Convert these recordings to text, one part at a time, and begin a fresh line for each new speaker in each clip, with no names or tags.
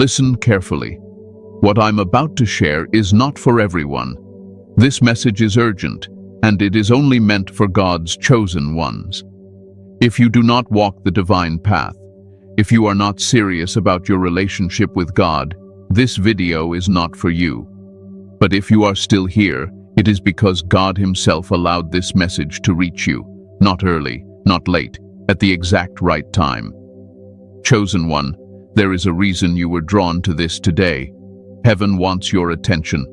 Listen carefully. What I'm about to share is not for everyone. This message is urgent, and it is only meant for God's chosen ones. If you do not walk the divine path, if you are not serious about your relationship with God, this video is not for you. But if you are still here, it is because God Himself allowed this message to reach you, not early, not late, at the exact right time. Chosen one, there is a reason you were drawn to this today. Heaven wants your attention.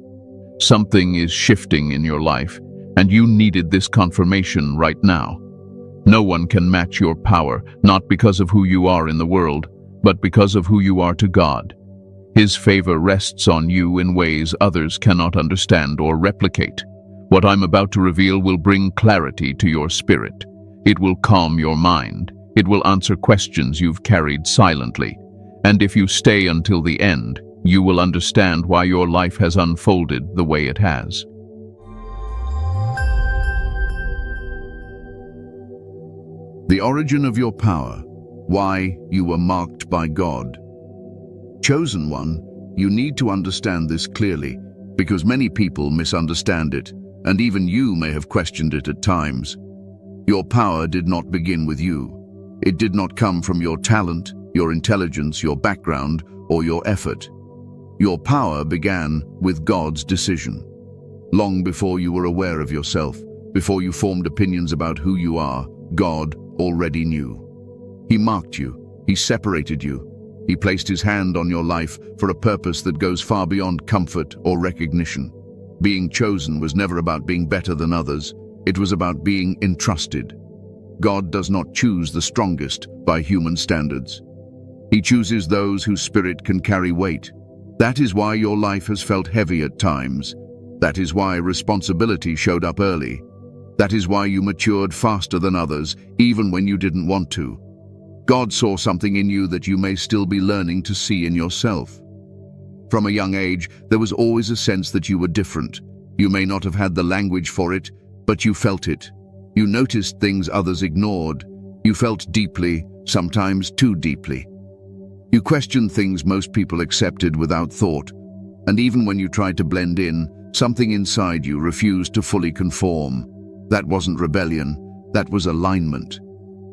Something is shifting in your life, and you needed this confirmation right now. No one can match your power, not because of who you are in the world, but because of who you are to God. His favor rests on you in ways others cannot understand or replicate. What I'm about to reveal will bring clarity to your spirit. It will calm your mind. It will answer questions you've carried silently. And if you stay until the end, you will understand why your life has unfolded the way it has.
The origin of your power, why you were marked by God. Chosen one, you need to understand this clearly, because many people misunderstand it, and even you may have questioned it at times. Your power did not begin with you. It did not come from your talent, your intelligence, your background, or your effort. Your power began with God's decision. Long before you were aware of yourself, before you formed opinions about who you are, God already knew. He marked you. He separated you. He placed His hand on your life for a purpose that goes far beyond comfort or recognition. Being chosen was never about being better than others. It was about being entrusted. God does not choose the strongest by human standards. He chooses those whose spirit can carry weight. That is why your life has felt heavy at times. That is why responsibility showed up early. That is why you matured faster than others, even when you didn't want to. God saw something in you that you may still be learning to see in yourself. From a young age, there was always a sense that you were different. You may not have had the language for it, but you felt it. You noticed things others ignored. You felt deeply, sometimes too deeply. You questioned things most people accepted without thought. And even when you tried to blend in, something inside you refused to fully conform. That wasn't rebellion, that was alignment.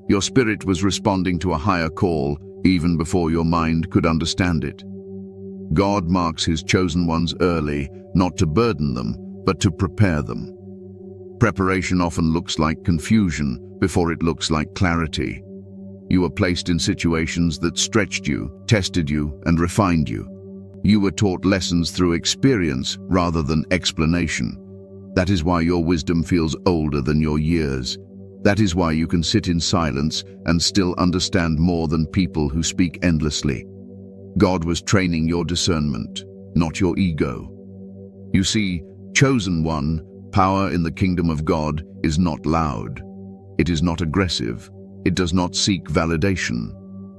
Your spirit was responding to a higher call, even before your mind could understand it. God marks His chosen ones early, not to burden them, but to prepare them. Preparation often looks like confusion before it looks like clarity. You were placed in situations that stretched you, tested you, and refined you. You were taught lessons through experience rather than explanation. That is why your wisdom feels older than your years. That is why you can sit in silence and still understand more than people who speak endlessly. God was training your discernment, not your ego. You see, chosen one, power in the kingdom of God is not loud. It is not aggressive. It does not seek validation.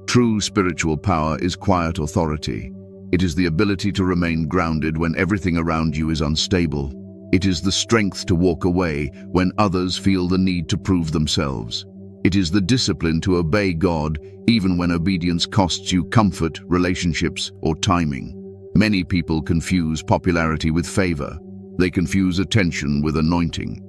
True spiritual power is quiet authority. It is the ability to remain grounded when everything around you is unstable. It is the strength to walk away when others feel the need to prove themselves. It is the discipline to obey God even when obedience costs you comfort, relationships, or timing. Many people confuse popularity with favor. They confuse attention with anointing.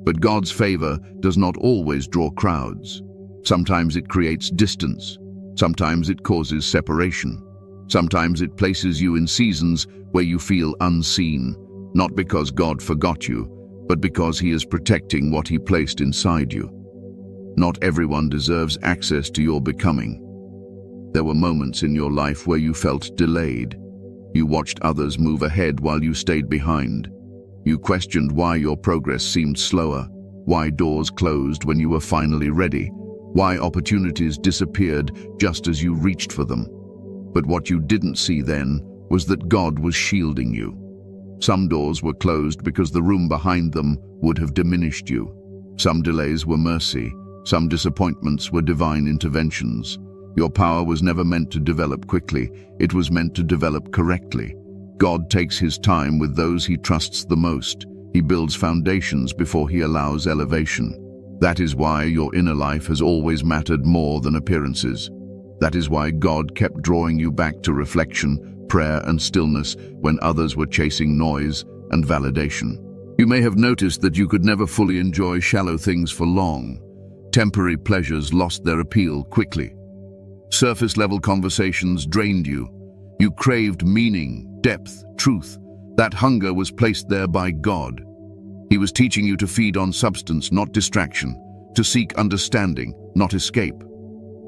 But God's favor does not always draw crowds. Sometimes it creates distance. Sometimes it causes separation. Sometimes it places you in seasons where you feel unseen, not because God forgot you, but because He is protecting what He placed inside you. Not everyone deserves access to your becoming. There were moments in your life where you felt delayed. You watched others move ahead while you stayed behind. You questioned why your progress seemed slower, why doors closed when you were finally ready, why opportunities disappeared just as you reached for them. But what you didn't see then was that God was shielding you. Some doors were closed because the room behind them would have diminished you. Some delays were mercy. Some disappointments were divine interventions. Your power was never meant to develop quickly. It was meant to develop correctly. God takes His time with those He trusts the most. He builds foundations before He allows elevation. That is why your inner life has always mattered more than appearances. That is why God kept drawing you back to reflection, prayer and stillness when others were chasing noise and validation. You may have noticed that you could never fully enjoy shallow things for long. Temporary pleasures lost their appeal quickly. Surface-level conversations drained you. You craved meaning, depth, truth. That hunger was placed there by God. He was teaching you to feed on substance, not distraction, to seek understanding, not escape.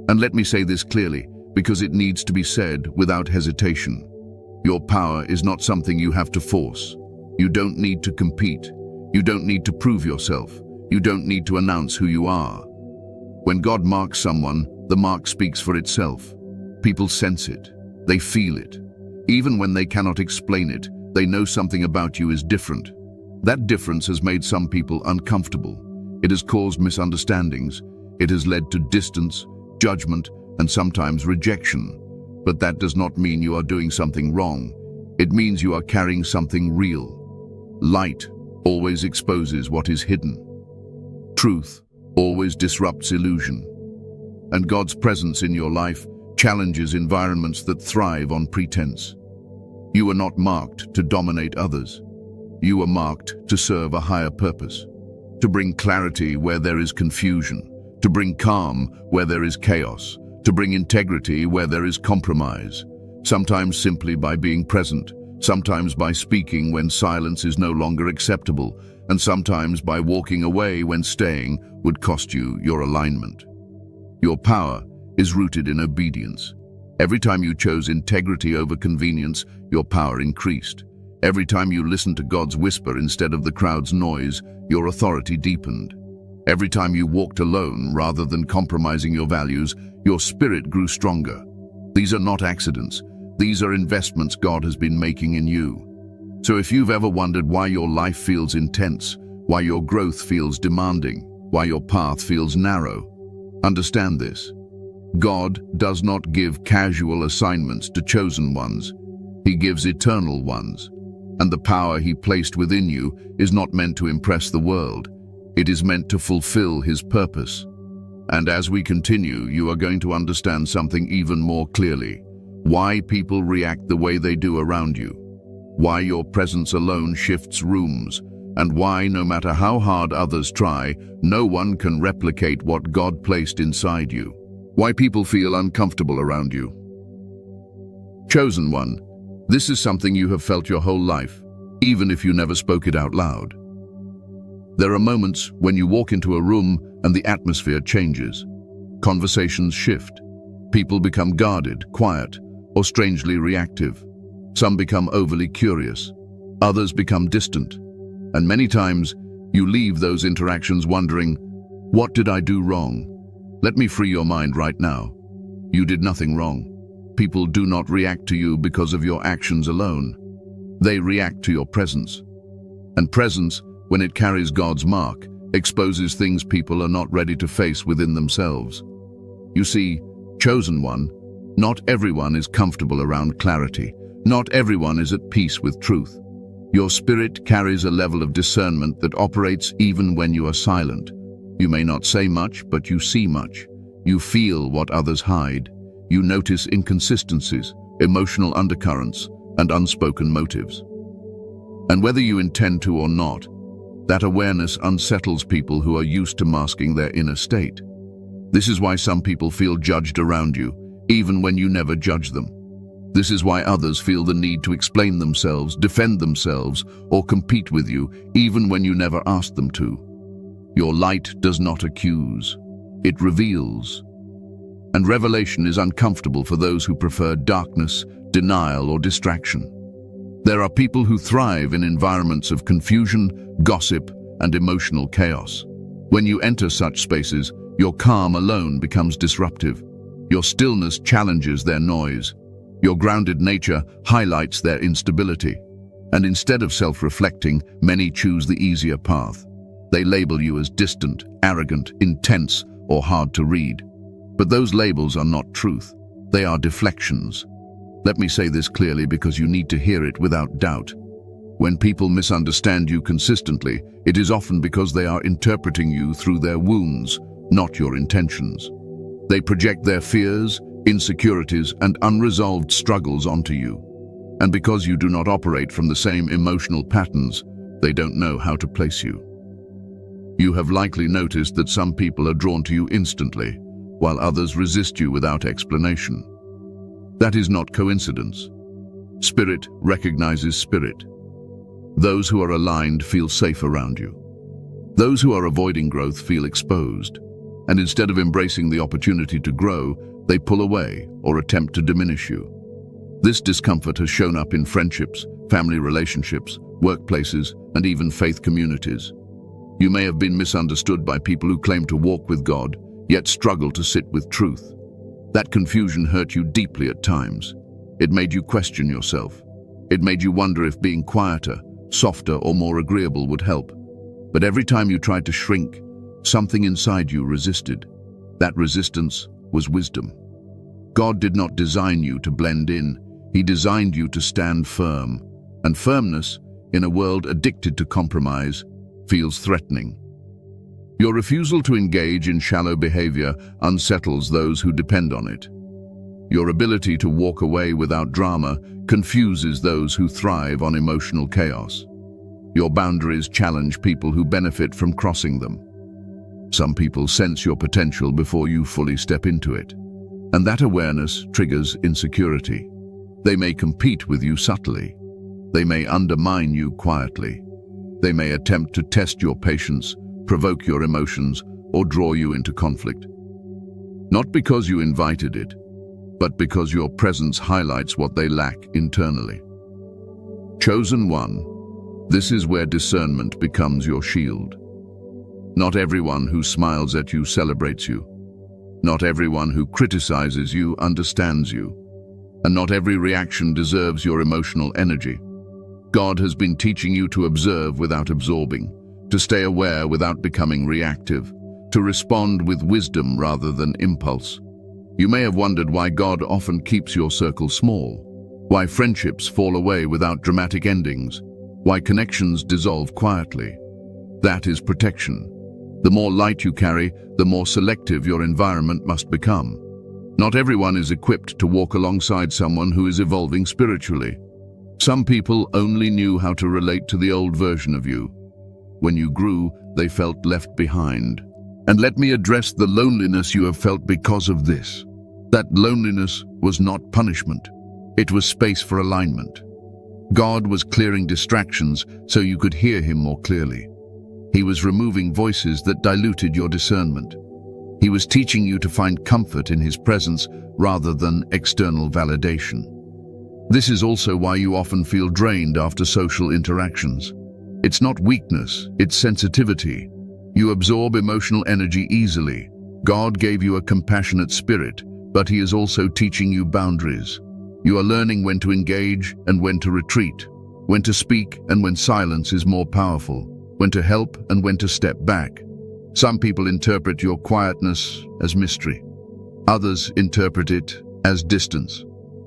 And let me say this clearly, because it needs to be said without hesitation. Your power is not something you have to force. You don't need to compete. You don't need to prove yourself. You don't need to announce who you are. When God marks someone, the mark speaks for itself. People sense it. They feel it. Even when they cannot explain it, they know something about you is different. That difference has made some people uncomfortable. It has caused misunderstandings. It has led to distance, judgment, and sometimes rejection. But that does not mean you are doing something wrong. It means you are carrying something real. Light always exposes what is hidden. Truth always disrupts illusion. And God's presence in your life challenges environments that thrive on pretense. You are not marked to dominate others. You are marked to serve a higher purpose, to bring clarity where there is confusion, to bring calm where there is chaos, to bring integrity where there is compromise, sometimes simply by being present, sometimes by speaking when silence is no longer acceptable, and sometimes by walking away when staying would cost you your alignment. Your power is rooted in obedience. Every time you chose integrity over convenience, your power increased. Every time you listened to God's whisper instead of the crowd's noise, your authority deepened. Every time you walked alone rather than compromising your values, your spirit grew stronger. These are not accidents. These are investments God has been making in you. So if you've ever wondered why your life feels intense, why your growth feels demanding, why your path feels narrow, understand this. God does not give casual assignments to chosen ones. He gives eternal ones. And the power He placed within you is not meant to impress the world. It is meant to fulfill His purpose. And as we continue, you are going to understand something even more clearly. Why people react the way they do around you. Why your presence alone shifts rooms. And why, no matter how hard others try, no one can replicate what God placed inside you. Why people feel uncomfortable around you. Chosen one, this is something you have felt your whole life, even if you never spoke it out loud. There are moments when you walk into a room and the atmosphere changes. Conversations shift. People become guarded, quiet, or strangely reactive. Some become overly curious. Others become distant. And many times, you leave those interactions wondering, what did I do wrong? Let me free your mind right now. You did nothing wrong. People do not react to you because of your actions alone. They react to your presence. And presence, when it carries God's mark, exposes things people are not ready to face within themselves. You see, chosen one, not everyone is comfortable around clarity. Not everyone is at peace with truth. Your spirit carries a level of discernment that operates even when you are silent. You may not say much, but you see much. You feel what others hide. You notice inconsistencies, emotional undercurrents, and unspoken motives. And whether you intend to or not, that awareness unsettles people who are used to masking their inner state. This is why some people feel judged around you, even when you never judge them. This is why others feel the need to explain themselves, defend themselves, or compete with you, even when you never asked them to. Your light does not accuse. It reveals. And revelation is uncomfortable for those who prefer darkness, denial, or distraction. There are people who thrive in environments of confusion, gossip, and emotional chaos. When you enter such spaces, your calm alone becomes disruptive. Your stillness challenges their noise. Your grounded nature highlights their instability. And instead of self-reflecting, many choose the easier path. They label you as distant, arrogant, intense, or hard to read. But those labels are not truth. They are deflections. Let me say this clearly because you need to hear it without doubt. When people misunderstand you consistently, it is often because they are interpreting you through their wounds, not your intentions. They project their fears, insecurities, and unresolved struggles onto you. And because you do not operate from the same emotional patterns, they don't know how to place you. You have likely noticed that some people are drawn to you instantly, while others resist you without explanation. That is not coincidence. Spirit recognizes spirit. Those who are aligned feel safe around you. Those who are avoiding growth feel exposed, and instead of embracing the opportunity to grow, they pull away or attempt to diminish you. This discomfort has shown up in friendships, family relationships, workplaces, and even faith communities. You may have been misunderstood by people who claim to walk with God, yet struggle to sit with truth. That confusion hurt you deeply at times. It made you question yourself. It made you wonder if being quieter, softer, or more agreeable would help. But every time you tried to shrink, something inside you resisted. That resistance was wisdom. God did not design you to blend in. He designed you to stand firm. And firmness, in a world addicted to compromise, feels threatening. Your refusal to engage in shallow behavior unsettles those who depend on it. Your ability to walk away without drama confuses those who thrive on emotional chaos. Your boundaries challenge people who benefit from crossing them. Some people sense your potential before you fully step into it, and that awareness triggers insecurity. They may compete with you subtly. They may undermine you quietly. They may attempt to test your patience, provoke your emotions, or draw you into conflict. Not because you invited it, but because your presence highlights what they lack internally. Chosen one, this is where discernment becomes your shield. Not everyone who smiles at you celebrates you. Not everyone who criticizes you understands you. And not every reaction deserves your emotional energy. God has been teaching you to observe without absorbing, to stay aware without becoming reactive, to respond with wisdom rather than impulse. You may have wondered why God often keeps your circle small, why friendships fall away without dramatic endings, why connections dissolve quietly. That is protection. The more light you carry, the more selective your environment must become. Not everyone is equipped to walk alongside someone who is evolving spiritually. Some people only knew how to relate to the old version of you. When you grew, they felt left behind. And let me address the loneliness you have felt because of this. That loneliness was not punishment. It was space for alignment. God was clearing distractions so you could hear him more clearly. He was removing voices that diluted your discernment. He was teaching you to find comfort in his presence rather than external validation. This is also why you often feel drained after social interactions. It's not weakness, it's sensitivity. You absorb emotional energy easily. God gave you a compassionate spirit, but he is also teaching you boundaries. You are learning when to engage and when to retreat, when to speak and when silence is more powerful, when to help and when to step back. Some people interpret your quietness as mystery. Others interpret it as distance.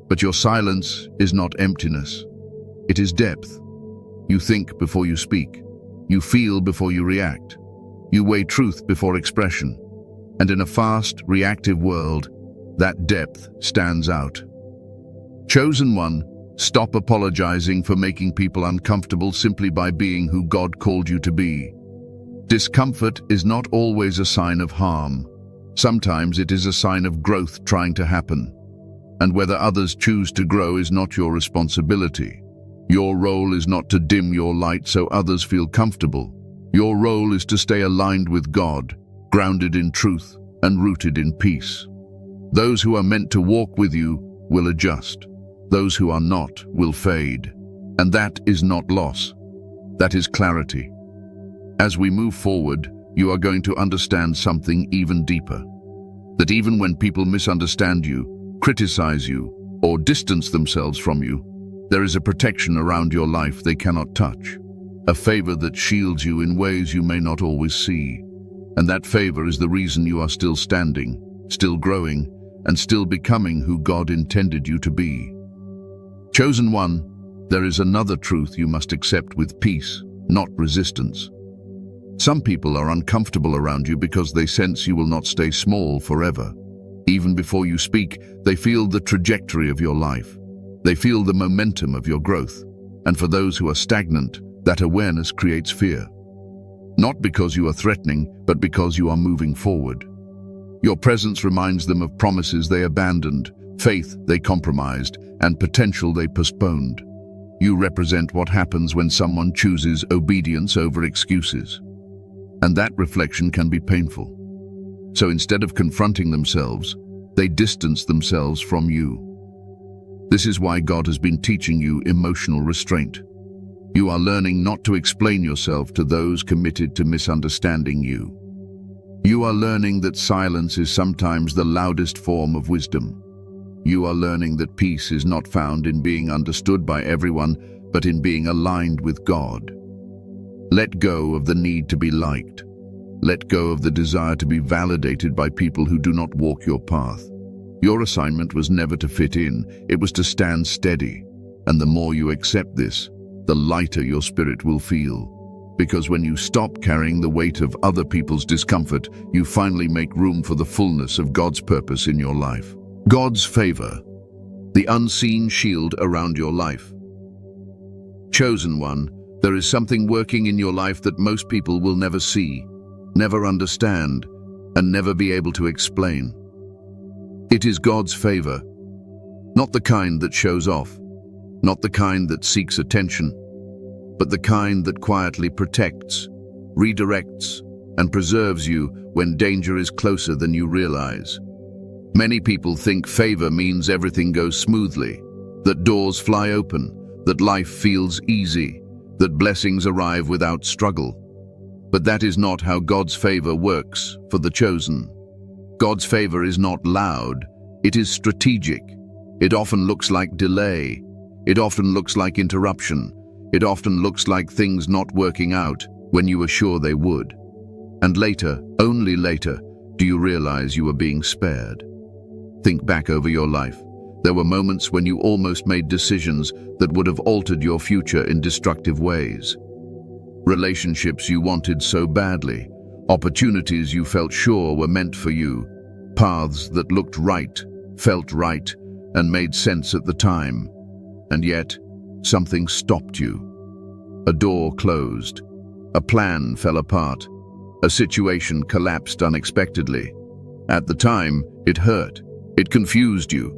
But your silence is not emptiness. It is depth. You think before you speak. You feel before you react. You weigh truth before expression. And in a fast, reactive world, that depth stands out. Chosen one, stop apologizing for making people uncomfortable simply by being who God called you to be. Discomfort is not always a sign of harm. Sometimes it is a sign of growth trying to happen. And whether others choose to grow is not your responsibility. Your role is not to dim your light so others feel comfortable. Your role is to stay aligned with God, grounded in truth and rooted in peace. Those who are meant to walk with you will adjust. Those who are not will fade. And that is not loss. That is clarity. As we move forward, you are going to understand something even deeper. That even when people misunderstand you, criticize you, or distance themselves from you, there is a protection around your life they cannot touch. A favor that shields you in ways you may not always see. And that favor is the reason you are still standing, still growing, and still becoming who God intended you to be. Chosen one, there is another truth you must accept with peace, not resistance. Some people are uncomfortable around you because they sense you will not stay small forever. Even before you speak, they feel the trajectory of your life. They feel the momentum of your growth. And for those who are stagnant, that awareness creates fear. Not because you are threatening, but because you are moving forward. Your presence reminds them of promises they abandoned, faith they compromised, and potential they postponed. You represent what happens when someone chooses obedience over excuses. And that reflection can be painful. So instead of confronting themselves, they distance themselves from you. This is why God has been teaching you emotional restraint. You are learning not to explain yourself to those committed to misunderstanding you. You are learning that silence is sometimes the loudest form of wisdom. You are learning that peace is not found in being understood by everyone, but in being aligned with God. Let go of the need to be liked. Let go of the desire to be validated by people who do not walk your path. Your assignment was never to fit in, it was to stand steady. And the more you accept this, the lighter your spirit will feel. Because when you stop carrying the weight of other people's discomfort, you finally make room for the fullness of God's purpose in your life. God's favor, the unseen shield around your life. Chosen one, there is something working in your life that most people will never see, never understand, and never be able to explain. It is God's favor, not the kind that shows off, not the kind that seeks attention, but the kind that quietly protects, redirects, and preserves you when danger is closer than you realize. Many people think favor means everything goes smoothly, that doors fly open, that life feels easy, that blessings arrive without struggle. But that is not how God's favor works for the chosen. God's favor is not loud, it is strategic. It often looks like delay. It often looks like interruption. It often looks like things not working out when you were sure they would. And later, only later, do you realize you were being spared. Think back over your life. There were moments when you almost made decisions that would have altered your future in destructive ways. Relationships you wanted so badly, opportunities you felt sure were meant for you, paths that looked right, felt right, and made sense at the time. And yet, something stopped you. A door closed. A plan fell apart. A situation collapsed unexpectedly. At the time, it hurt. It confused you.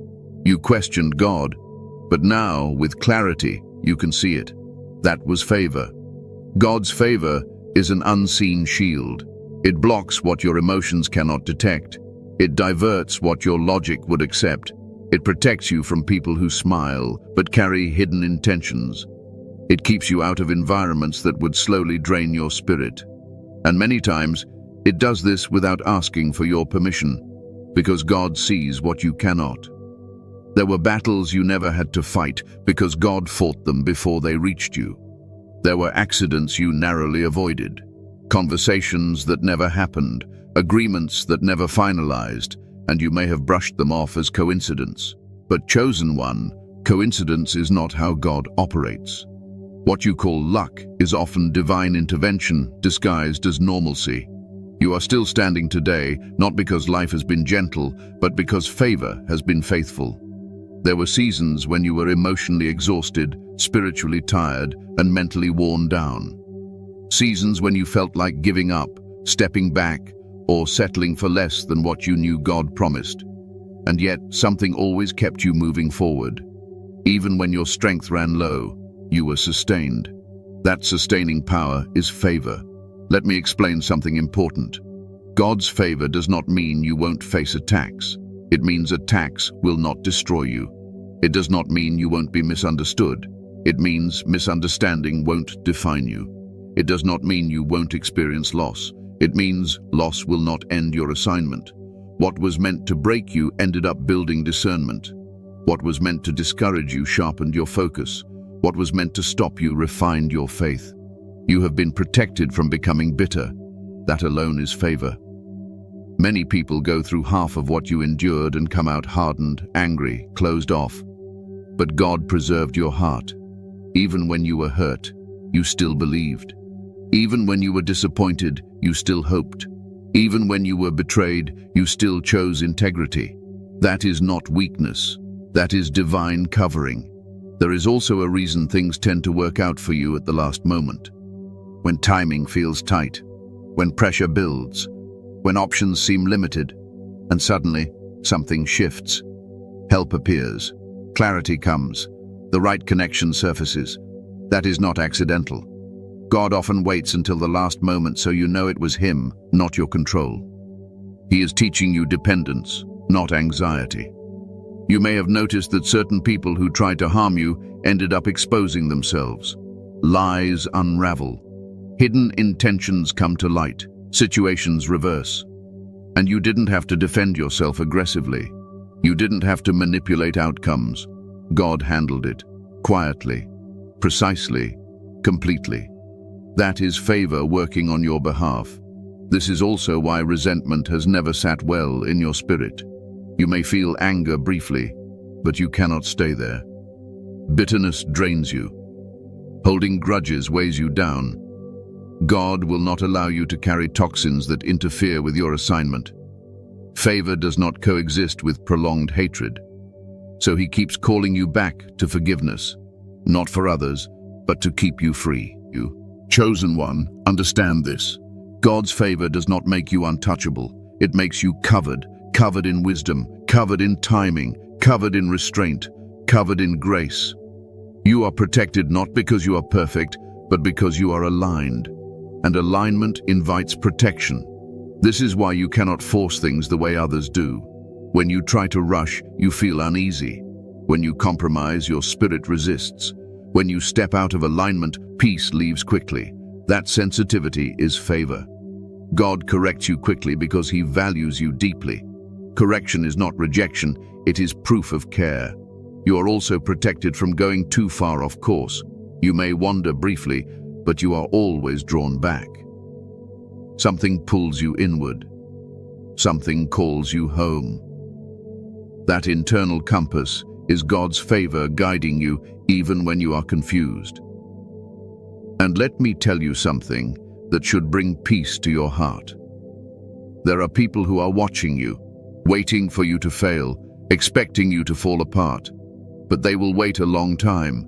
You questioned God. But now, with clarity, you can see it. That was favor. God's favor is an unseen shield. It blocks what your emotions cannot detect. It diverts what your logic would accept. It protects you from people who smile but carry hidden intentions. It keeps you out of environments that would slowly drain your spirit. And many times, it does this without asking for your permission, because God sees what you cannot. There were battles you never had to fight because God fought them before they reached you. There were accidents you narrowly avoided, conversations that never happened, agreements that never finalized, and you may have brushed them off as coincidence. But chosen one, coincidence is not how God operates. What you call luck is often divine intervention disguised as normalcy. You are still standing today, not because life has been gentle, but because favor has been faithful. There were seasons when you were emotionally exhausted, spiritually tired, and mentally worn down. Seasons when you felt like giving up, stepping back, or settling for less than what you knew God promised. And yet, something always kept you moving forward. Even when your strength ran low, you were sustained. That sustaining power is favor. Let me explain something important. God's favor does not mean you won't face attacks. It means attacks will not destroy you. It does not mean you won't be misunderstood. It means misunderstanding won't define you. It does not mean you won't experience loss. It means loss will not end your assignment. What was meant to break you ended up building discernment. What was meant to discourage you sharpened your focus. What was meant to stop you refined your faith. You have been protected from becoming bitter. That alone is favor. Many people go through half of what you endured and come out hardened, angry, closed off. But God preserved your heart. Even when you were hurt, you still believed. Even when you were disappointed, you still hoped. Even when you were betrayed, you still chose integrity. That is not weakness. That is divine covering. There is also a reason things tend to work out for you at the last moment. When timing feels tight, when pressure builds, when options seem limited, and suddenly something shifts. Help appears, clarity comes, the right connection surfaces. That is not accidental. God often waits until the last moment so you know it was Him, not your control. He is teaching you dependence, not anxiety. You may have noticed that certain people who tried to harm you ended up exposing themselves. Lies unravel. Hidden intentions come to light. Situations reverse. And you didn't have to defend yourself aggressively. You didn't have to manipulate outcomes. God handled it. Quietly. Precisely. Completely. That is favor working on your behalf. This is also why resentment has never sat well in your spirit. You may feel anger briefly, but you cannot stay there. Bitterness drains you. Holding grudges weighs you down. God will not allow you to carry toxins that interfere with your assignment. Favor does not coexist with prolonged hatred. So He keeps calling you back to forgiveness, not for others, but to keep you free. You, chosen one, understand this. God's favor does not make you untouchable. It makes you covered in wisdom, covered in timing, covered in restraint, covered in grace. You are protected not because you are perfect, but because you are aligned. And alignment invites protection. This is why you cannot force things the way others do. When you try to rush, you feel uneasy. When you compromise, your spirit resists. When you step out of alignment, peace leaves quickly. That sensitivity is favor. God corrects you quickly because He values you deeply. Correction is not rejection, it is proof of care. You are also protected from going too far off course. You may wander briefly, but you are always drawn back. Something pulls you inward. Something calls you home. That internal compass is God's favor guiding you even when you are confused. And let me tell you something that should bring peace to your heart. There are people who are watching you, waiting for you to fail, expecting you to fall apart. But they will wait a long time.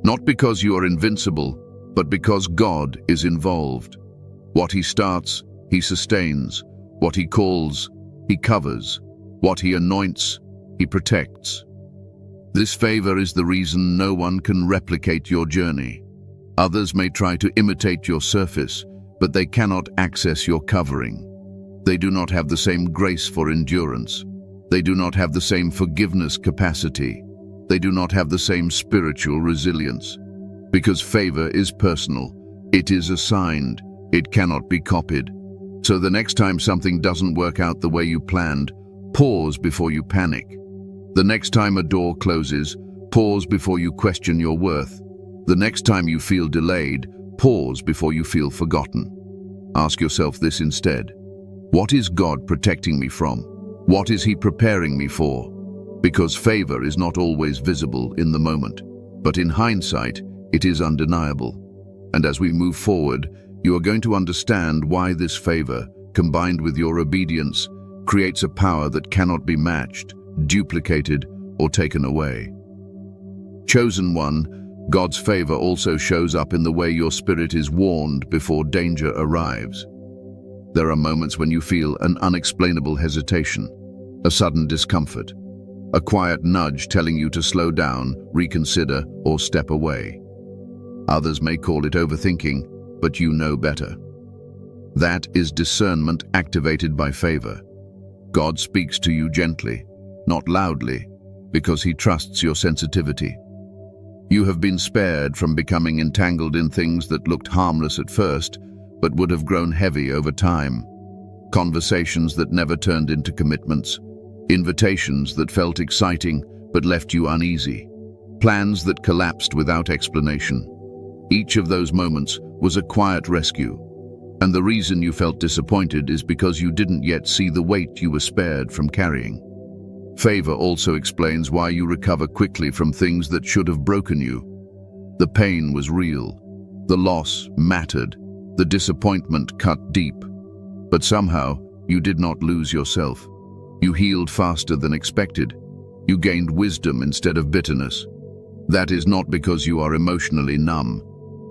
Not because you are invincible, but because God is involved. What He starts, He sustains. What He calls, He covers. What He anoints, He protects. This favor is the reason no one can replicate your journey. Others may try to imitate your surface, but they cannot access your covering. They do not have the same grace for endurance. They do not have the same forgiveness capacity. They do not have the same spiritual resilience. Because favor is personal. It is assigned. It cannot be copied. So the next time something doesn't work out the way you planned, pause before you panic. The next time a door closes, pause before you question your worth. The next time you feel delayed, pause before you feel forgotten. Ask yourself this instead. What is God protecting me from? What is He preparing me for? Because favor is not always visible in the moment, but in hindsight, it is undeniable. And as we move forward, you are going to understand why this favor, combined with your obedience, creates a power that cannot be matched, duplicated, or taken away. Chosen one, God's favor also shows up in the way your spirit is warned before danger arrives. There are moments when you feel an unexplainable hesitation, a sudden discomfort, a quiet nudge telling you to slow down, reconsider, or step away. Others may call it overthinking, but you know better. That is discernment activated by favor. God speaks to you gently, not loudly, because He trusts your sensitivity. You have been spared from becoming entangled in things that looked harmless at first, but would have grown heavy over time. Conversations that never turned into commitments, invitations that felt exciting but left you uneasy, plans that collapsed without explanation. Each of those moments was a quiet rescue, and the reason you felt disappointed is because you didn't yet see the weight you were spared from carrying. Favor also explains why you recover quickly from things that should have broken you. The pain was real, the loss mattered, the disappointment cut deep. But somehow, you did not lose yourself. You healed faster than expected. You gained wisdom instead of bitterness. That is not because you are emotionally numb.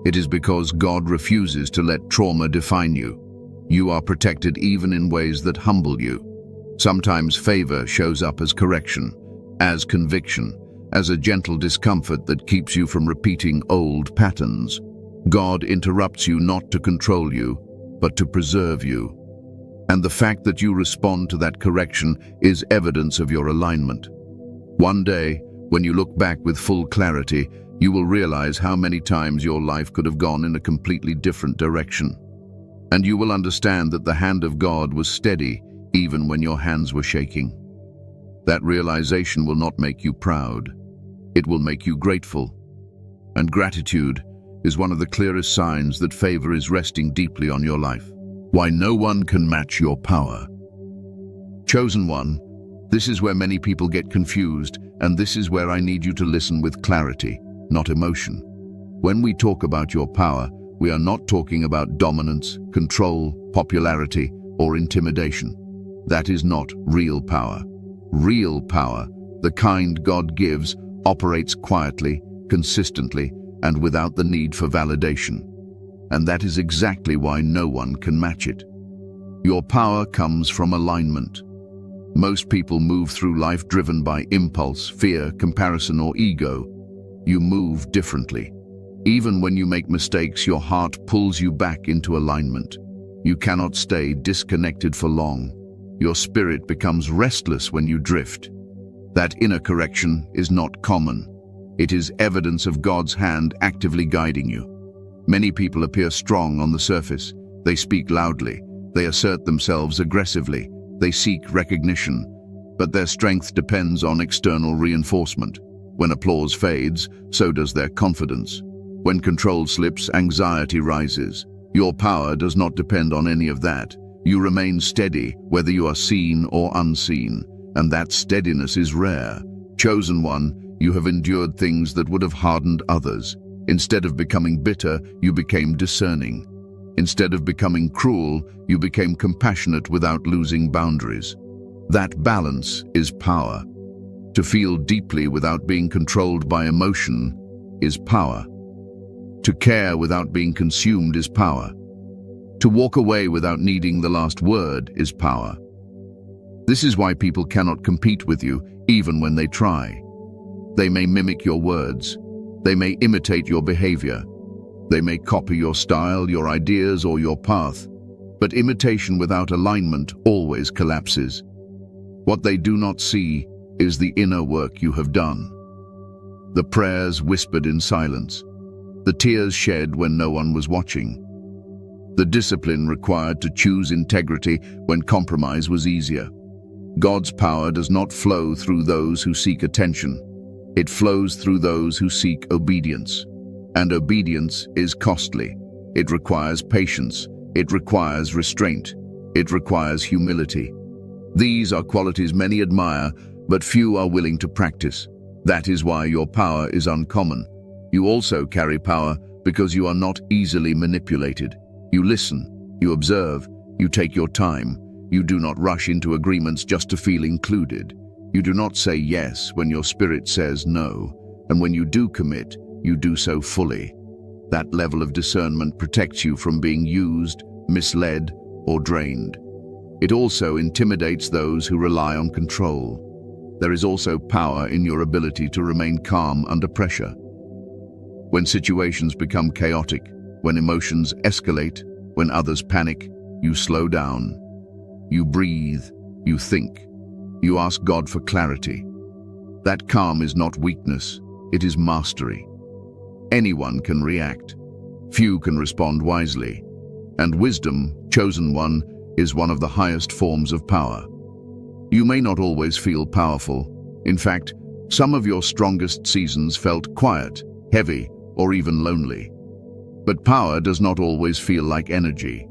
It is because God refuses to let trauma define you. You are protected even in ways that humble you. Sometimes favor shows up as correction, as conviction, as a gentle discomfort that keeps you from repeating old patterns. God interrupts you not to control you, but to preserve you. And the fact that you respond to that correction is evidence of your alignment. One day, when you look back with full clarity, you will realize how many times your life could have gone in a completely different direction. And you will understand that the hand of God was steady even when your hands were shaking. That realization will not make you proud. It will make you grateful. And gratitude is one of the clearest signs that favor is resting deeply on your life. Why no one can match your power. Chosen one, this is where many people get confused, and this is where I need you to listen with clarity, not emotion. When we talk about your power, we are not talking about dominance, control, popularity, or intimidation. That is not real power. Real power, the kind God gives, operates quietly, consistently, and without the need for validation. And that is exactly why no one can match it. Your power comes from alignment. Most people move through life driven by impulse, fear, comparison, or ego. You move differently. Even when you make mistakes, your heart pulls you back into alignment. You cannot stay disconnected for long. Your spirit becomes restless when you drift. That inner correction is not common. It is evidence of God's hand actively guiding you. Many people appear strong on the surface. They speak loudly. They assert themselves aggressively. They seek recognition. But their strength depends on external reinforcement. When applause fades, so does their confidence. When control slips, anxiety rises. Your power does not depend on any of that. You remain steady, whether you are seen or unseen, and that steadiness is rare. Chosen one, you have endured things that would have hardened others. Instead of becoming bitter, you became discerning. Instead of becoming cruel, you became compassionate without losing boundaries. That balance is power. To feel deeply without being controlled by emotion is power. To care without being consumed is power. To walk away without needing the last word is power. This is why people cannot compete with you, even when they try. They may mimic your words. They may imitate your behavior. They may copy your style, your ideas, or your path. But imitation without alignment always collapses. What they do not see is the inner work you have done. The prayers whispered in silence. The tears shed when no one was watching. The discipline required to choose integrity when compromise was easier. God's power does not flow through those who seek attention. It flows through those who seek obedience. And obedience is costly. It requires patience. It requires restraint. It requires humility. These are qualities many admire, but few are willing to practice. That is why your power is uncommon. You also carry power because you are not easily manipulated. You listen, you observe, you take your time. You do not rush into agreements just to feel included. You do not say yes when your spirit says no, and when you do commit, you do so fully. That level of discernment protects you from being used, misled, or drained. It also intimidates those who rely on control. There is also power in your ability to remain calm under pressure. When situations become chaotic, when emotions escalate, when others panic, you slow down. You breathe, you think. You ask God for clarity. That calm is not weakness, it is mastery. Anyone can react. Few can respond wisely. And wisdom, chosen one, is one of the highest forms of power. You may not always feel powerful. In fact, some of your strongest seasons felt quiet, heavy, or even lonely. But power does not always feel like energy.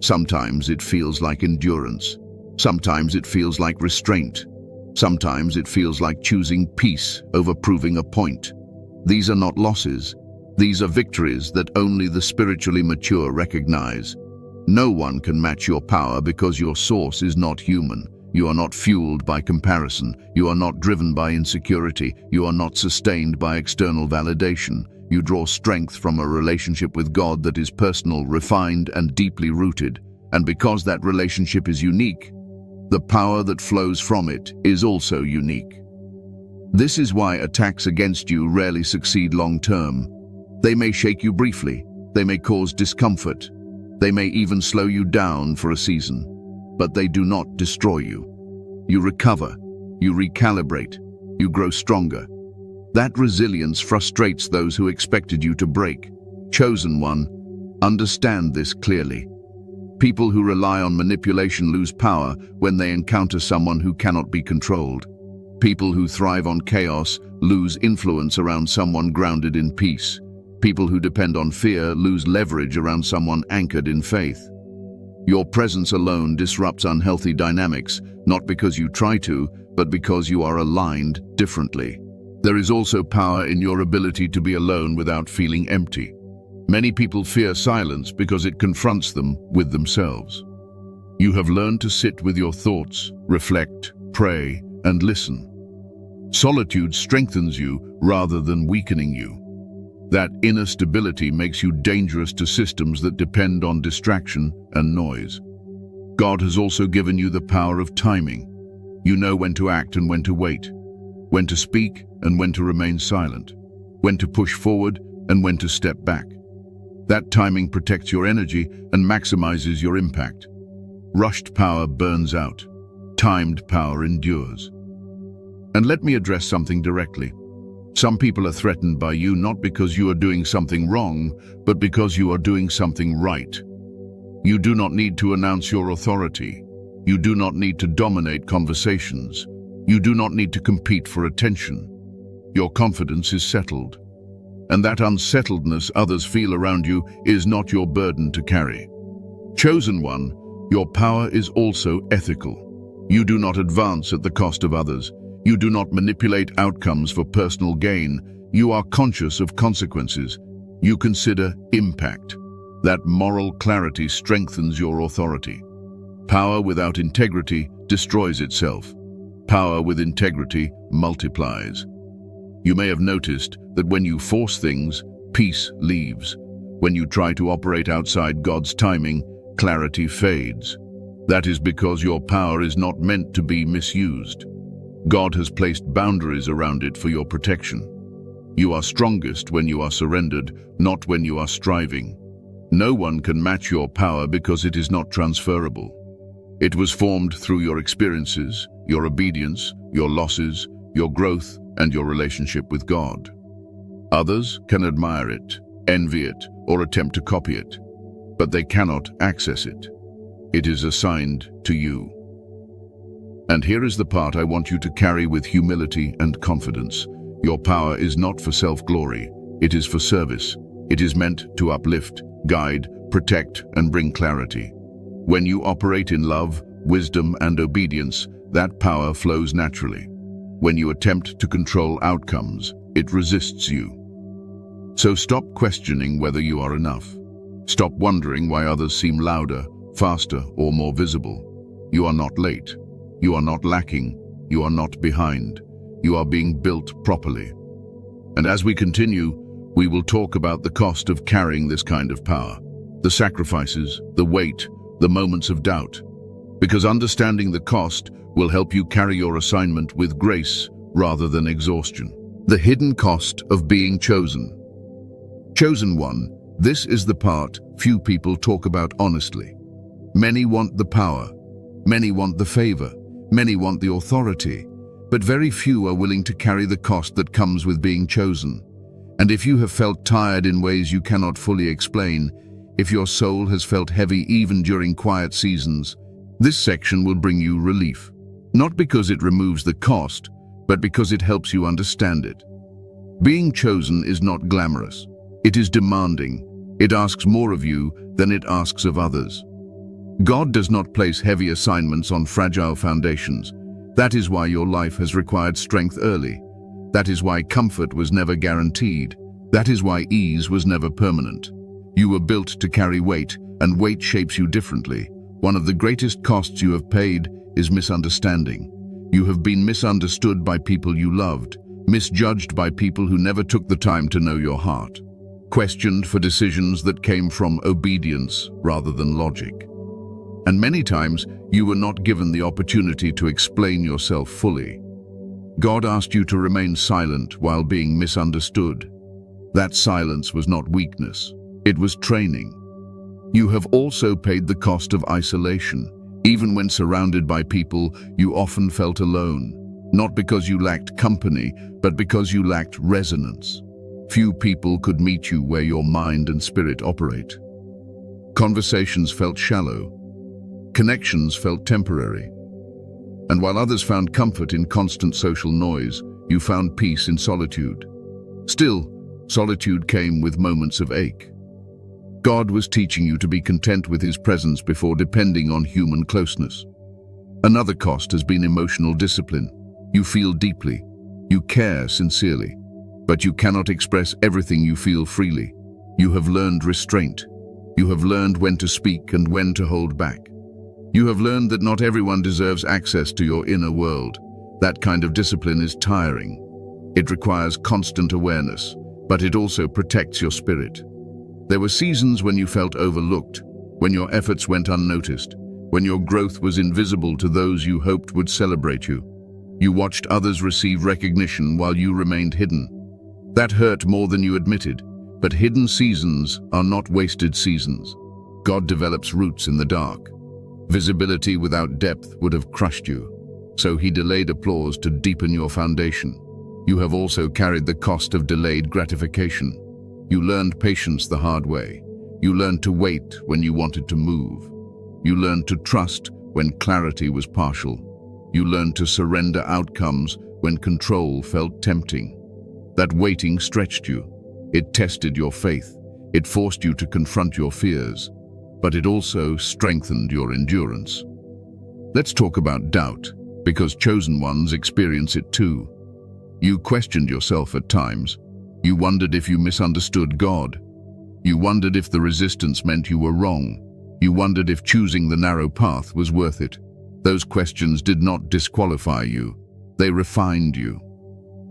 Sometimes it feels like endurance. Sometimes it feels like restraint. Sometimes it feels like choosing peace over proving a point. These are not losses. These are victories that only the spiritually mature recognize. No one can match your power because your source is not human. You are not fueled by comparison. You are not driven by insecurity. You are not sustained by external validation. You draw strength from a relationship with God that is personal, refined, and deeply rooted. And because that relationship is unique, the power that flows from it is also unique. This is why attacks against you rarely succeed long-term. They may shake you briefly. They may cause discomfort. They may even slow you down for a season. But they do not destroy you. You recover. You recalibrate. You grow stronger. That resilience frustrates those who expected you to break. Chosen one, understand this clearly. People who rely on manipulation lose power when they encounter someone who cannot be controlled. People who thrive on chaos lose influence around someone grounded in peace. People who depend on fear lose leverage around someone anchored in faith. Your presence alone disrupts unhealthy dynamics, not because you try to, but because you are aligned differently. There is also power in your ability to be alone without feeling empty. Many people fear silence because it confronts them with themselves. You have learned to sit with your thoughts, reflect, pray, and listen. Solitude strengthens you rather than weakening you. That inner stability makes you dangerous to systems that depend on distraction and noise. God has also given you the power of timing. You know when to act and when to wait, when to speak and when to remain silent, when to push forward and when to step back. That timing protects your energy and maximizes your impact. Rushed power burns out. Timed power endures. And let me address something directly. Some people are threatened by you not because you are doing something wrong, but because you are doing something right. You do not need to announce your authority. You do not need to dominate conversations. You do not need to compete for attention. Your confidence is settled. And that unsettledness others feel around you is not your burden to carry. Chosen one, your power is also ethical. You do not advance at the cost of others. You do not manipulate outcomes for personal gain. You are conscious of consequences. You consider impact. That moral clarity strengthens your authority. Power without integrity destroys itself. Power with integrity multiplies. You may have noticed that when you force things, peace leaves. When you try to operate outside God's timing, clarity fades. That is because your power is not meant to be misused. God has placed boundaries around it for your protection. You are strongest when you are surrendered, not when you are striving. No one can match your power because it is not transferable. It was formed through your experiences, your obedience, your losses, your growth, and your relationship with God. Others can admire it, envy it, or attempt to copy it, but they cannot access it. It is assigned to you. And here is the part I want you to carry with humility and confidence. Your power is not for self-glory. It is for service. It is meant to uplift, guide, protect, and bring clarity. When you operate in love, wisdom, and obedience, that power flows naturally. When you attempt to control outcomes, it resists you. So stop questioning whether you are enough. Stop wondering why others seem louder, faster, or more visible. You are not late. You are not lacking. You are not behind. You are being built properly. And as we continue, we will talk about the cost of carrying this kind of power, the sacrifices, the weight, the moments of doubt. Because understanding the cost will help you carry your assignment with grace rather than exhaustion. The hidden cost of being chosen. Chosen one, this is the part few people talk about honestly. Many want the power. Many want the favor. Many want the authority, but very few are willing to carry the cost that comes with being chosen. And if you have felt tired in ways you cannot fully explain, if your soul has felt heavy even during quiet seasons, this section will bring you relief. Not because it removes the cost, but because it helps you understand it. Being chosen is not glamorous. It is demanding. It asks more of you than it asks of others. God does not place heavy assignments on fragile foundations. That is why your life has required strength early. That is why comfort was never guaranteed. That is why ease was never permanent. You were built to carry weight, and weight shapes you differently. One of the greatest costs you have paid is misunderstanding. You have been misunderstood by people you loved, misjudged by people who never took the time to know your heart, questioned for decisions that came from obedience rather than logic. And many times, you were not given the opportunity to explain yourself fully. God asked you to remain silent while being misunderstood. That silence was not weakness, it was training. You have also paid the cost of isolation. Even when surrounded by people, you often felt alone, not because you lacked company, but because you lacked resonance. Few people could meet you where your mind and spirit operate. Conversations felt shallow. Connections felt temporary. And while others found comfort in constant social noise, you found peace in solitude. Still, solitude came with moments of ache. God was teaching you to be content with His presence before depending on human closeness. Another cost has been emotional discipline. You feel deeply, you care sincerely, but you cannot express everything you feel freely. You have learned restraint. You have learned when to speak and when to hold back. You have learned that not everyone deserves access to your inner world. That kind of discipline is tiring. It requires constant awareness, but it also protects your spirit. There were seasons when you felt overlooked, when your efforts went unnoticed, when your growth was invisible to those you hoped would celebrate you. You watched others receive recognition while you remained hidden. That hurt more than you admitted, but hidden seasons are not wasted seasons. God develops roots in the dark. Visibility without depth would have crushed you, so He delayed applause to deepen your foundation. You have also carried the cost of delayed gratification. You learned patience the hard way. You learned to wait when you wanted to move. You learned to trust when clarity was partial. You learned to surrender outcomes when control felt tempting. That waiting stretched you. It tested your faith. It forced you to confront your fears. But it also strengthened your endurance. Let's talk about doubt, because chosen ones experience it too. You questioned yourself at times. You wondered if you misunderstood God. You wondered if the resistance meant you were wrong. You wondered if choosing the narrow path was worth it. Those questions did not disqualify you. They refined you.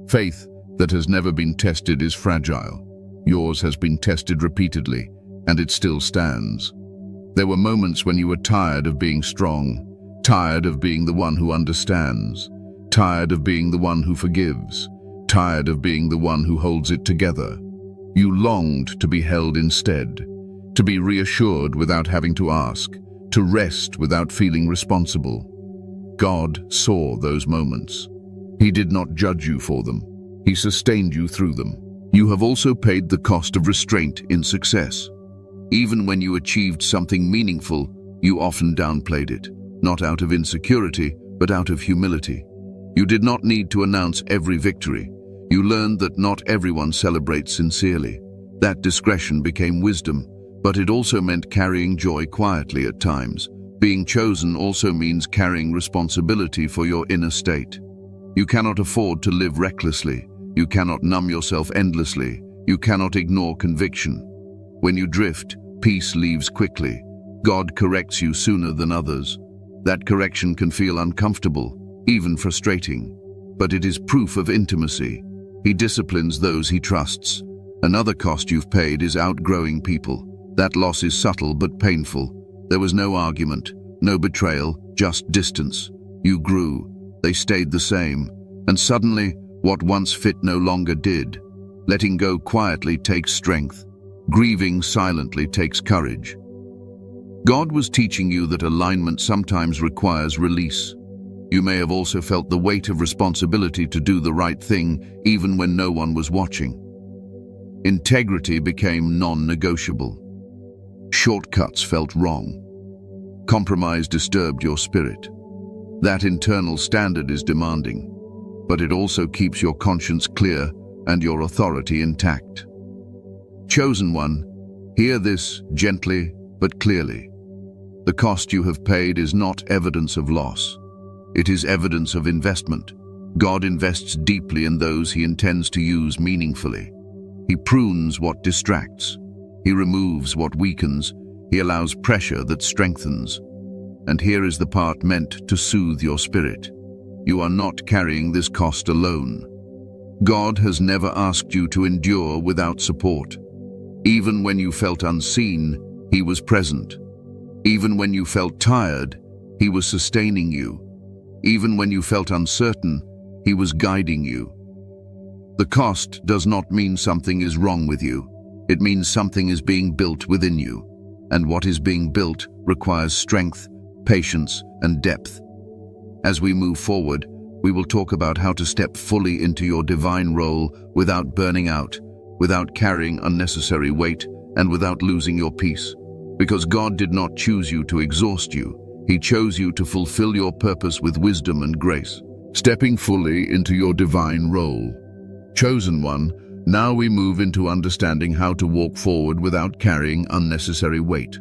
Faith that has never been tested is fragile. Yours has been tested repeatedly, and it still stands. There were moments when you were tired of being strong, tired of being the one who understands, tired of being the one who forgives, tired of being the one who holds it together. You longed to be held instead, to be reassured without having to ask, to rest without feeling responsible. God saw those moments. He did not judge you for them. He sustained you through them. You have also paid the cost of restraint in success. Even when you achieved something meaningful, you often downplayed it, not out of insecurity, but out of humility. You did not need to announce every victory. You learned that not everyone celebrates sincerely. That discretion became wisdom, but it also meant carrying joy quietly at times. Being chosen also means carrying responsibility for your inner state. You cannot afford to live recklessly. You cannot numb yourself endlessly. You cannot ignore conviction. When you drift, peace leaves quickly. God corrects you sooner than others. That correction can feel uncomfortable, even frustrating, but it is proof of intimacy. He disciplines those He trusts. Another cost you've paid is outgrowing people. That loss is subtle but painful. There was no argument, no betrayal, just distance. You grew, they stayed the same, and suddenly, what once fit no longer did. Letting go quietly takes strength. Grieving silently takes courage. God was teaching you that alignment sometimes requires release. You may have also felt the weight of responsibility to do the right thing, even when no one was watching. Integrity became non-negotiable. Shortcuts felt wrong. Compromise disturbed your spirit. That internal standard is demanding, but it also keeps your conscience clear and your authority intact. Chosen one, hear this gently but clearly. The cost you have paid is not evidence of loss. It is evidence of investment. God invests deeply in those He intends to use meaningfully. He prunes what distracts. He removes what weakens. He allows pressure that strengthens. And here is the part meant to soothe your spirit. You are not carrying this cost alone. God has never asked you to endure without support. Even when you felt unseen, He was present. Even when you felt tired, He was sustaining you. Even when you felt uncertain, He was guiding you. The cost does not mean something is wrong with you. It means something is being built within you. And what is being built requires strength, patience, and depth. As we move forward, we will talk about how to step fully into your divine role without burning out, without carrying unnecessary weight, and without losing your peace. Because God did not choose you to exhaust you. He chose you to fulfill your purpose with wisdom and grace. Stepping fully into your divine role. Chosen one, now we move into understanding how to walk forward without carrying unnecessary weight.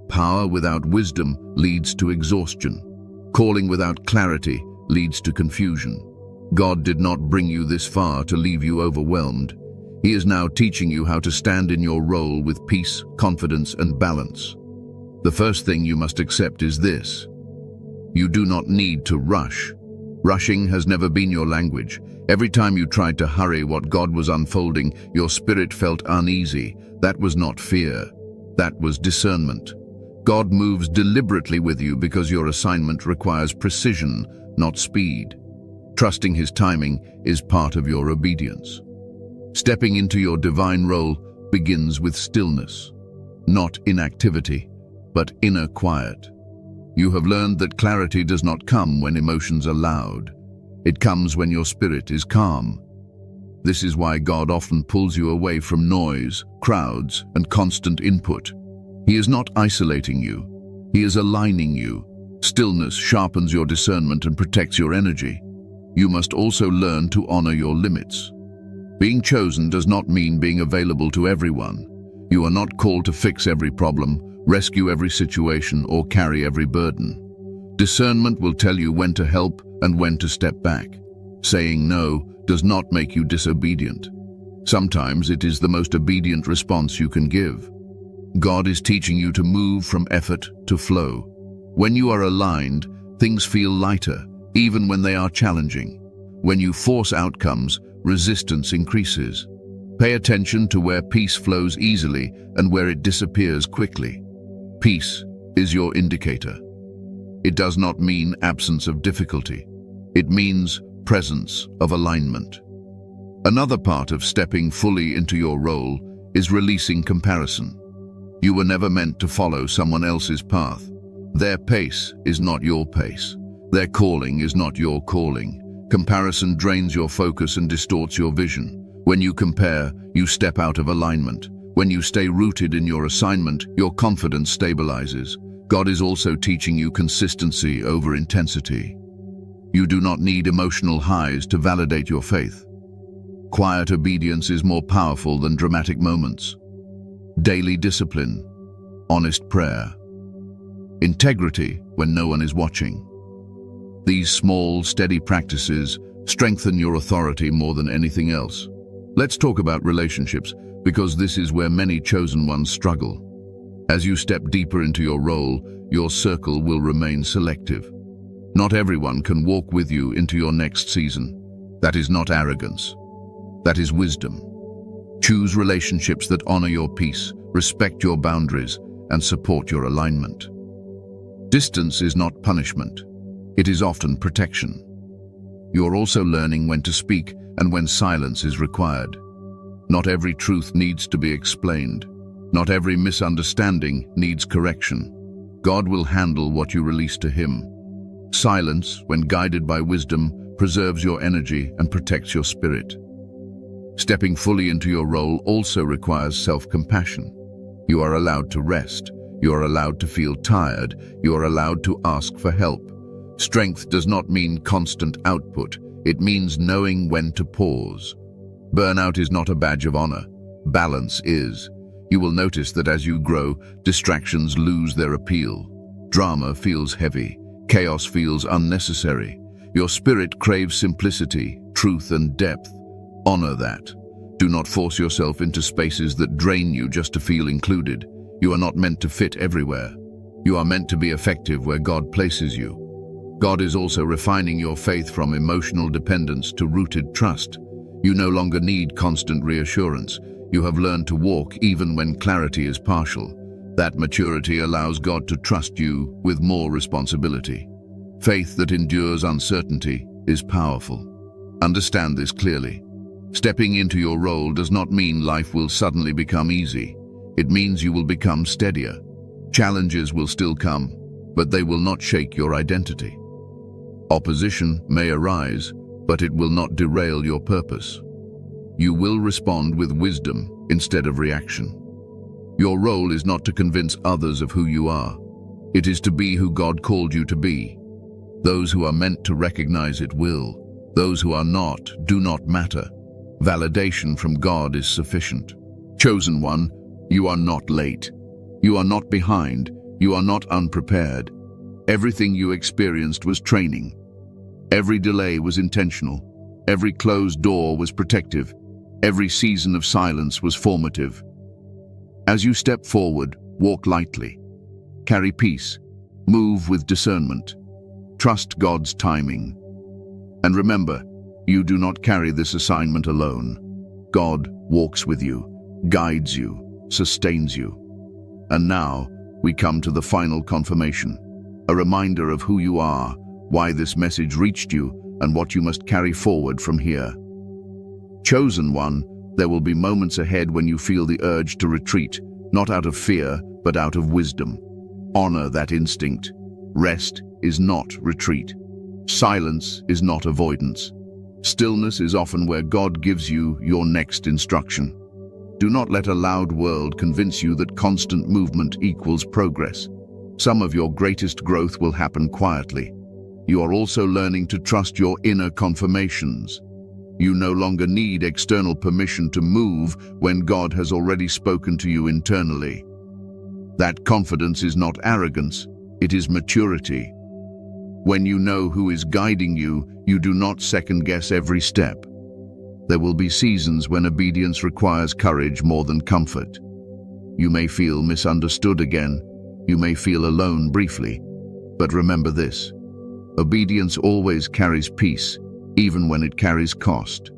Power without wisdom leads to exhaustion. Calling without clarity leads to confusion. God did not bring you this far to leave you overwhelmed. He is now teaching you how to stand in your role with peace, confidence, and balance. The first thing you must accept is this: you do not need to rush. Rushing has never been your language. Every time you tried to hurry what God was unfolding, your spirit felt uneasy. That was not fear. That was discernment. God moves deliberately with you because your assignment requires precision, not speed. Trusting His timing is part of your obedience. Stepping into your divine role begins with stillness, not inactivity, but inner quiet. You have learned that clarity does not come when emotions are loud. It comes when your spirit is calm. This is why God often pulls you away from noise, crowds, and constant input. He is not isolating you. He is aligning you. Stillness sharpens your discernment and protects your energy. You must also learn to honor your limits. Being chosen does not mean being available to everyone. You are not called to fix every problem, rescue every situation, or carry every burden. Discernment will tell you when to help and when to step back. Saying no does not make you disobedient. Sometimes it is the most obedient response you can give. God is teaching you to move from effort to flow. When you are aligned, things feel lighter, even when they are challenging. When you force outcomes, resistance increases. Pay attention to where peace flows easily and where it disappears quickly. Peace is your indicator. It does not mean absence of difficulty. It means presence of alignment. Another part of stepping fully into your role is releasing comparison. You were never meant to follow someone else's path. Their pace is not your pace. Their calling is not your calling. Comparison drains your focus and distorts your vision. When you compare, you step out of alignment. When you stay rooted in your assignment, your confidence stabilizes. God is also teaching you consistency over intensity. You do not need emotional highs to validate your faith. Quiet obedience is more powerful than dramatic moments. Daily discipline, honest prayer, integrity when no one is watching. These small, steady practices strengthen your authority more than anything else. Let's talk about relationships, because this is where many chosen ones struggle. As you step deeper into your role, your circle will remain selective. Not everyone can walk with you into your next season. That is not arrogance. That is wisdom. Choose relationships that honor your peace, respect your boundaries, and support your alignment. Distance is not punishment. It is often protection. You are also learning when to speak and when silence is required. Not every truth needs to be explained. Not every misunderstanding needs correction. God will handle what you release to Him. Silence, when guided by wisdom, preserves your energy and protects your spirit. Stepping fully into your role also requires self-compassion. You are allowed to rest. You are allowed to feel tired. You are allowed to ask for help. Strength does not mean constant output. It means knowing when to pause. Burnout is not a badge of honor. Balance is. You will notice that as you grow, distractions lose their appeal. Drama feels heavy. Chaos feels unnecessary. Your spirit craves simplicity, truth, and depth. Honor that. Do not force yourself into spaces that drain you just to feel included. You are not meant to fit everywhere. You are meant to be effective where God places you. God is also refining your faith from emotional dependence to rooted trust. You no longer need constant reassurance. You have learned to walk even when clarity is partial. That maturity allows God to trust you with more responsibility. Faith that endures uncertainty is powerful. Understand this clearly. Stepping into your role does not mean life will suddenly become easy. It means you will become steadier. Challenges will still come, but they will not shake your identity. Opposition may arise, but it will not derail your purpose. You will respond with wisdom instead of reaction. Your role is not to convince others of who you are. It is to be who God called you to be. Those who are meant to recognize it will. Those who are not do not matter. Validation from God is sufficient. Chosen one, you are not late. You are not behind. You are not unprepared. Everything you experienced was training. Every delay was intentional. Every closed door was protective. Every season of silence was formative. As you step forward, walk lightly. Carry peace. Move with discernment. Trust God's timing. And remember, you do not carry this assignment alone. God walks with you, guides you, sustains you. And now, we come to the final confirmation, a reminder of who you are, why this message reached you, and what you must carry forward from here. Chosen one, there will be moments ahead when you feel the urge to retreat, not out of fear, but out of wisdom. Honor that instinct. Rest is not retreat. Silence is not avoidance. Stillness is often where God gives you your next instruction. Do not let a loud world convince you that constant movement equals progress. Some of your greatest growth will happen quietly. You are also learning to trust your inner confirmations. You no longer need external permission to move when God has already spoken to you internally. That confidence is not arrogance, it is maturity. When you know who is guiding you, you do not second-guess every step. There will be seasons when obedience requires courage more than comfort. You may feel misunderstood again. You may feel alone briefly. But remember this: obedience always carries peace, even when it carries cost.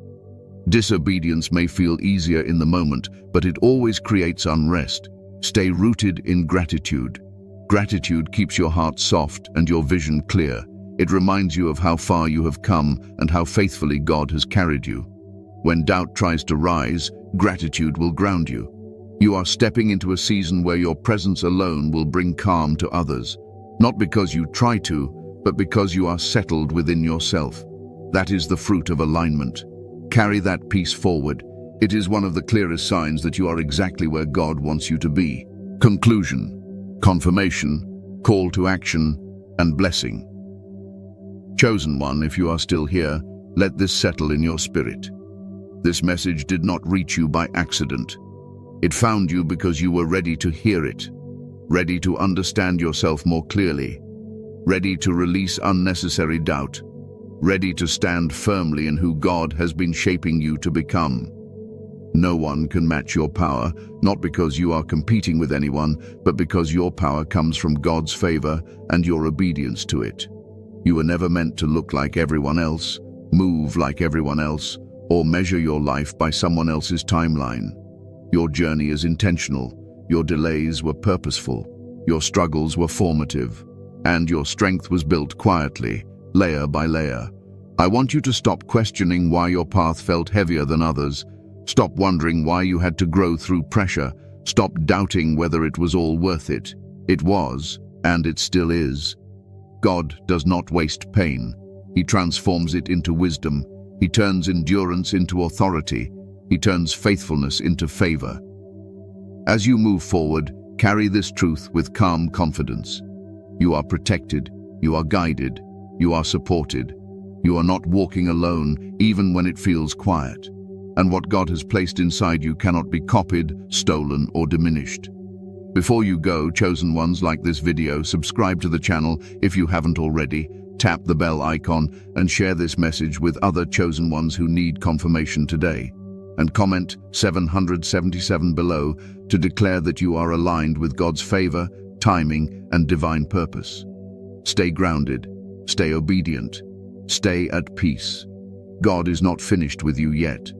Disobedience may feel easier in the moment, but it always creates unrest. Stay rooted in gratitude. Gratitude keeps your heart soft and your vision clear. It reminds you of how far you have come and how faithfully God has carried you. When doubt tries to rise, gratitude will ground you. You are stepping into a season where your presence alone will bring calm to others, not because you try to, but because you are settled within yourself. That is the fruit of alignment. Carry that peace forward. It is one of the clearest signs that you are exactly where God wants you to be. Conclusion, confirmation, call to action, and blessing. Chosen one, if you are still here, let this settle in your spirit. This message did not reach you by accident. It found you because you were ready to hear it, ready to understand yourself more clearly, ready to release unnecessary doubt, ready to stand firmly in who God has been shaping you to become. No one can match your power, not because you are competing with anyone, but because your power comes from God's favor and your obedience to it. You were never meant to look like everyone else, move like everyone else, or measure your life by someone else's timeline. Your journey is intentional, your delays were purposeful, your struggles were formative, and your strength was built quietly, layer by layer. I want you to stop questioning why your path felt heavier than others. Stop wondering why you had to grow through pressure. Stop doubting whether it was all worth it. It was, and it still is. God does not waste pain. He transforms it into wisdom. He turns endurance into authority. He turns faithfulness into favor. As you move forward, carry this truth with calm confidence. You are protected. You are guided. You are supported. You are not walking alone, even when it feels quiet. And what God has placed inside you cannot be copied, stolen, or diminished. Before you go, chosen ones, like this video, subscribe to the channel if you haven't already, tap the bell icon, and share this message with other chosen ones who need confirmation today. And comment 777 below to declare that you are aligned with God's favor, timing, and divine purpose. Stay grounded, stay obedient, stay at peace. God is not finished with you yet.